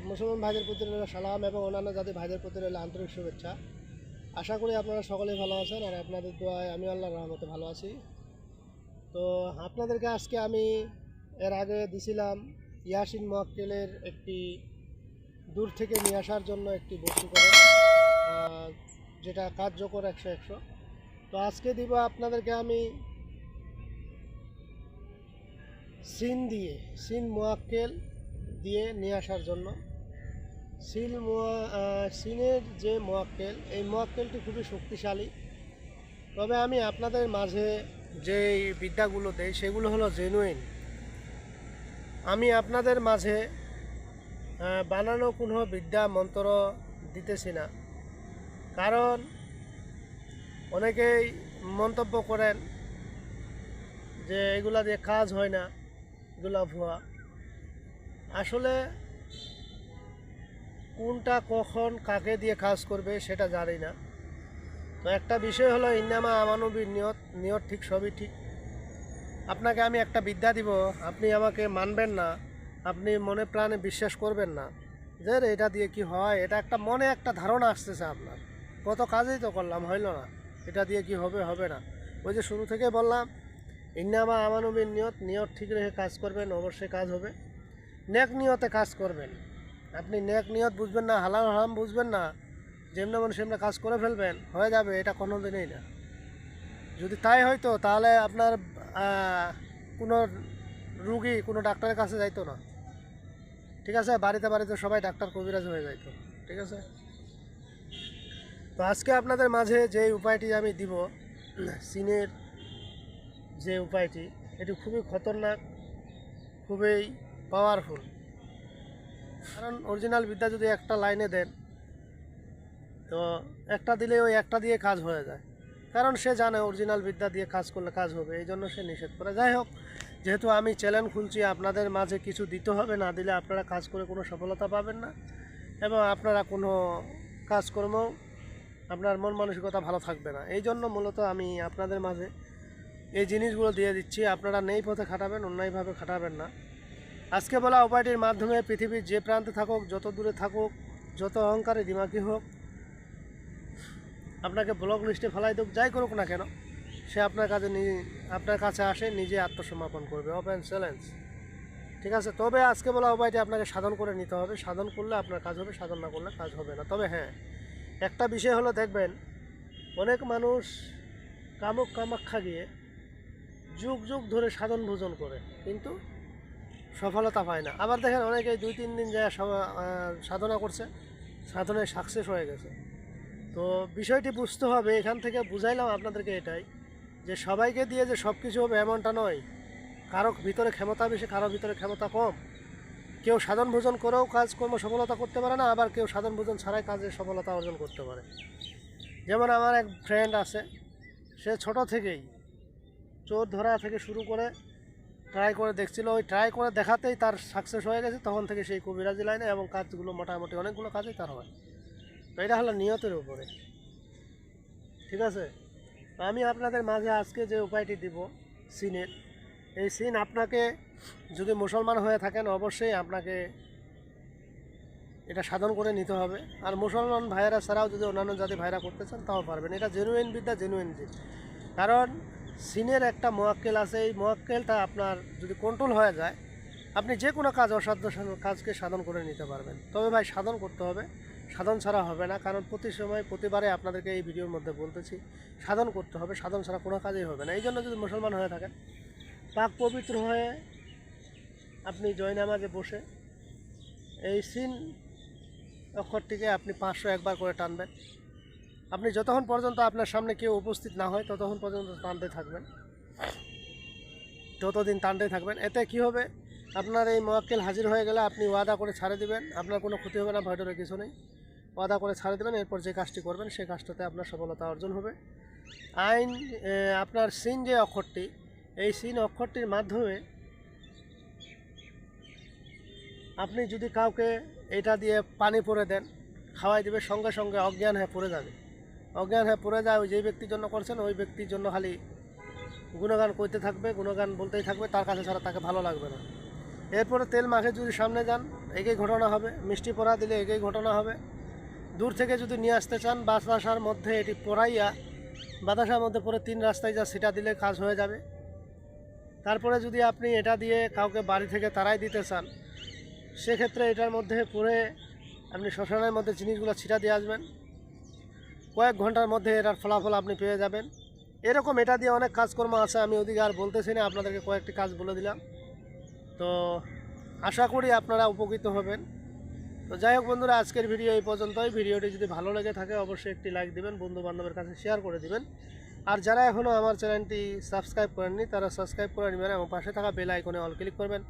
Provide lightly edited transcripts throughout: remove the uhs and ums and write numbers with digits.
মুসলমান ভাইদের প্রতি রইল সালাম এবং অন্যান্য জাতি ভাইদের প্রতি রইল আন্তরিক শুভেচ্ছা। আশা করি আপনারা সকলেই ভালো আছেন আর আপনাদের দোয়ায় আমি আল্লাহর রহমতে ভালো আছি। তো আপনাদেরকে আজকে আমি এর আগে দিছিলাম ইয়াসিন মোয়াক্কেলের একটি দূর থেকে নিয়ে আসার জন্য একটি বশীকরণ, যেটা কার্যকর 100-100। তো আজকে দিব আপনাদেরকে আমি সিন মোয়াক্কেল দিয়ে নিয়ে আসার জন্য। সিনের যে মোয়াক্কেল, এই মোয়াক্কেলটি খুবই শক্তিশালী। তবে আমি আপনাদের মাঝে যে বিদ্যাগুলো দেই সেগুলো হলো জেনুইন। আমি আপনাদের মাঝে বানানো কোনো বিদ্যা মন্ত্র দিতেছি না, কারণ অনেকেই মন্তব্য করেন যে এগুলা দিয়ে কাজ হয় না, এগুলা ভুয়া। আসলে কোনটা কখন কাকে দিয়ে কাজ করবে সেটা জানি না। তো একটা বিষয় হলো ইন্নামা আমানুবির নিয়ত ঠিক, সবই ঠিক। আপনাকে আমি একটা বিদ্যা দিব, আপনি আমাকে মানবেন না, আপনি মনে প্রাণে বিশ্বাস করবেন না যে এটা দিয়ে কি হয়। এটা একটা মনে একটা ধারণা আসতেছে আপনার, কত কাজেই তো করলাম, হইল না, এটা দিয়ে কি হবে, হবে না। ওই যে শুরু থেকে বললাম, ইন্নামা আমানুবির নিয়ত ঠিক রেখে কাজ করবেন, অবশ্যই কাজ হবে। নেক নিয়তে কাজ করবেন। আপনি নেক নিয়ত বুঝবেন না, হালাল হারাম বুঝবেন না, যেমন মন সেমনি কাজ করে ফেলবেন, হয়ে যাবে, এটা কোনো দিনই না। যদি তাই হয়তো তাহলে আপনার কোনো রুগী কোনো ডাক্তারের কাছে যাইতো না, ঠিক আছে। বাড়িতে বাড়িতে সবাই ডাক্তার কবিরাজ হয়ে যাইতো, ঠিক আছে। তো আজকে আপনাদের মাঝে যে উপায়টি আমি দিব, সিনের যে উপায়টি, এটি খুবই খতরনাক, খুবই পাওয়ারফুল। কারণ অরিজিনাল বিদ্যা যদি একটা লাইনে দেন, তো একটা দিলে ওই একটা দিয়ে কাজ হয়ে যায়। কারণ সে জানে অরিজিনাল বিদ্যা দিয়ে কাজ করলে কাজ হবে, এই জন্য সে নিষেধ করে। যাই হোক, যেহেতু আমি চ্যালেঞ্জ খুলছি, আপনাদের মাঝে কিছু দিতে হবে, না দিলে আপনারা কাজ করে কোনো সফলতা পাবেন না এবং আপনারা কোনো কাজকর্ম, আপনার মন মানসিকতা ভালো থাকবে না। এই জন্য মূলত আমি আপনাদের মাঝে এই জিনিসগুলো দিয়ে দিচ্ছি। আপনারা নেই পথে খাটাবেন, অন্যায়ভাবে খাটাবেন না। আজকে বলা উপায়টির মাধ্যমে পৃথিবীর যে প্রান্তে থাকুক, যত দূরে থাকুক, যত অহংকারে দিমাগি হোক, আপনাকে ব্লক লিস্টে ফেলাই দেব, যাই করুক না কেন, সে আপনার কাছে আসে, নিজে আত্মসমর্পণ করবে। ওপেন চ্যালেঞ্জ, ঠিক আছে। তবে আজকে বলা উপায়টি আপনাকে সাধন করে নিতে হবে। সাধন করলে আপনার কাজ হবে, সাধন না করলে কাজ হবে না। তবে হ্যাঁ, একটা বিষয় হলো, দেখবেন অনেক মানুষ কামাখ্যা গিয়ে যুগ যুগ ধরে সাধন ভোজন করে, কিন্তু সফলতা পায় না। আবার দেখেন অনেকে 2-3 দিন যায় সাধনা করছে, সাধনায় সাকসেস হয়ে গেছে। তো বিষয়টি বুঝতে হবে। এখান থেকে বুঝাইলাম আপনাদেরকে এটাই, যে সবাইকে দিয়ে যে সব কিছু হবে এমনটা নয়। কারো ভিতরে ক্ষমতা বেশি, কারো ভিতরে ক্ষমতা কম। কেউ সাধন ভোজন করেও কাজকর্ম সফলতা করতে পারে না, আবার কেউ সাধন ভোজন ছাড়াই কাজে সফলতা অর্জন করতে পারে। যেমন আমার এক ফ্রেন্ড আছে, সে ছোট থেকেই চোর ধরা থেকে শুরু করে ট্রাই করে দেখছিল, ওই ট্রাই করে দেখাতেই তার সাকসেস হয়ে গেছে। তখন থেকে সেই কবিরাজি লাইনে এবং কাজগুলো মোটামুটি অনেকগুলো কাজই তার হয়। তো এটা হলো নিয়তের উপরে, ঠিক আছে। তো আমি আপনাদের মাঝে আজকে যে উপায়টি দিব সিনের, এই সিন আপনাকে, যদি মুসলমান হয়ে থাকেন, অবশ্যই আপনাকে এটা সাধন করে নিতে হবে। আর মুসলমান ভাইয়েরা ছাড়াও যদি অন্যান্য জাতি ভাইরা করতে চান তাও পারবেন। এটা জেনুইন বিদ্যা, জেনুইন জিনিস। কারণ সিনের একটা মোয়াক্কেল আছে, এই মোয়াক্কেলটা আপনার যদি কন্ট্রোল হয়ে যায়, আপনি যে কোনো কাজ, অসাধ্য কাজকে সাধন করে নিতে পারবেন। তবে ভাই সাধন করতে হবে, সাধন ছাড়া হবে না। কারণ প্রতিবারে আপনাদেরকে এই ভিডিওর মধ্যে বলতেছি, সাধন করতে হবে, সাধন ছাড়া কোনো কাজই হবে না। এই জন্য যদি মুসলমান হয়ে থাকেন, পাক পবিত্র হয়ে আপনি জয়নামাজে বসে এই সিন অক্ষরটিকে আপনি 501 বার করে টানবেন। আপনি যতক্ষণ পর্যন্ত আপনার সামনে কেউ উপস্থিত না হয় ততক্ষণ পর্যন্ত টানতে থাকবেন, ততদিন টানতে থাকবেন। এতে কি হবে, আপনার এই মোয়াক্কেল হাজির হয়ে গেলে আপনি ওয়াদা করে ছাড়ে দিবেন, আপনার কোনো ক্ষতি হবে না, ভয়ডরের কিছু নেই। ওয়াদা করে ছাড়ে দেবেন, এরপর যে কাজটি করবেন সেই কাজটাতে আপনার সফলতা অর্জন হবে। আপনার সিন যে অক্ষরটি, এই সিন অক্ষরটির মাধ্যমে আপনি যদি কাউকে এটা দিয়ে পানি পরে দেন, খাওয়াই দেবে, সঙ্গে সঙ্গে অজ্ঞান হয়ে পড়ে যাবে। অজ্ঞান হয়ে পড়ে যায়, ওই যেই ব্যক্তির জন্য করছেন ওই ব্যক্তির জন্য খালি গুণগান করতে থাকবে, গুণগান বলতেই থাকবে, তার কাছে ছাড়া তাকে ভালো লাগবে না। এরপরে তেল মাখে যদি সামনে যান, একই ঘটনা হবে, মিষ্টি পোড়া দিলে একই ঘটনা হবে। দূর থেকে যদি নিয়ে আসতে চান বাতাসার মধ্যে এটি পোড়াইয়া বাতাসার মধ্যে পরে 3 রাস্তায় যা সেটা দিলে কাজ হয়ে যাবে। তারপরে যদি আপনি এটা দিয়ে কাউকে বাড়ি থেকে তাড়াই দিতে চান সেক্ষেত্রে এটার মধ্যে পরে আপনি শ্মশানের মধ্যে জিনিসগুলো ছিটা দিয়ে আসবেন, কয়েক ঘন্টার মধ্যে এটার ফলাফল আপনি পেয়ে যাবেন। এরকম এটা দিয়ে অনেক কাজকর্ম আছে, আমি ওদিকে আর বলতেছি না, আপনাদেরকে কয়েকটি কাজ বলে দিলাম। তো আশা করি আপনারা উপকৃত হবেন। তো যাই হোক বন্ধুরা, আজকের ভিডিও এই পর্যন্তই। ভিডিওটি যদি ভালো লেগে থাকে অবশ্যই একটি লাইক দিবেন, বন্ধু বান্ধবের কাছে শেয়ার করে দিবেন। আর যারা এখনও আমার চ্যানেলটি সাবস্ক্রাইব করেননি তারা সাবস্ক্রাইব করে নেবেন এবং পাশে থাকা বেল আইকনে অল ক্লিক করবেন,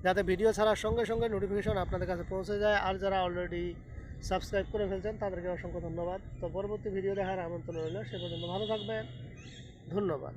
যাতে ভিডিও ছাড়ার সঙ্গে সঙ্গে নোটিফিকেশন আপনাদের কাছে পৌঁছে যায়। আর যারা অলরেডি সাবস্ক্রাইব করে ফেলছেন তাদেরকে অসংখ্য ধন্যবাদ। তো পরবর্তী ভিডিও দেখার আমন্ত্রণ রইল, সে পর্যন্ত ভালো থাকবেন, ধন্যবাদ।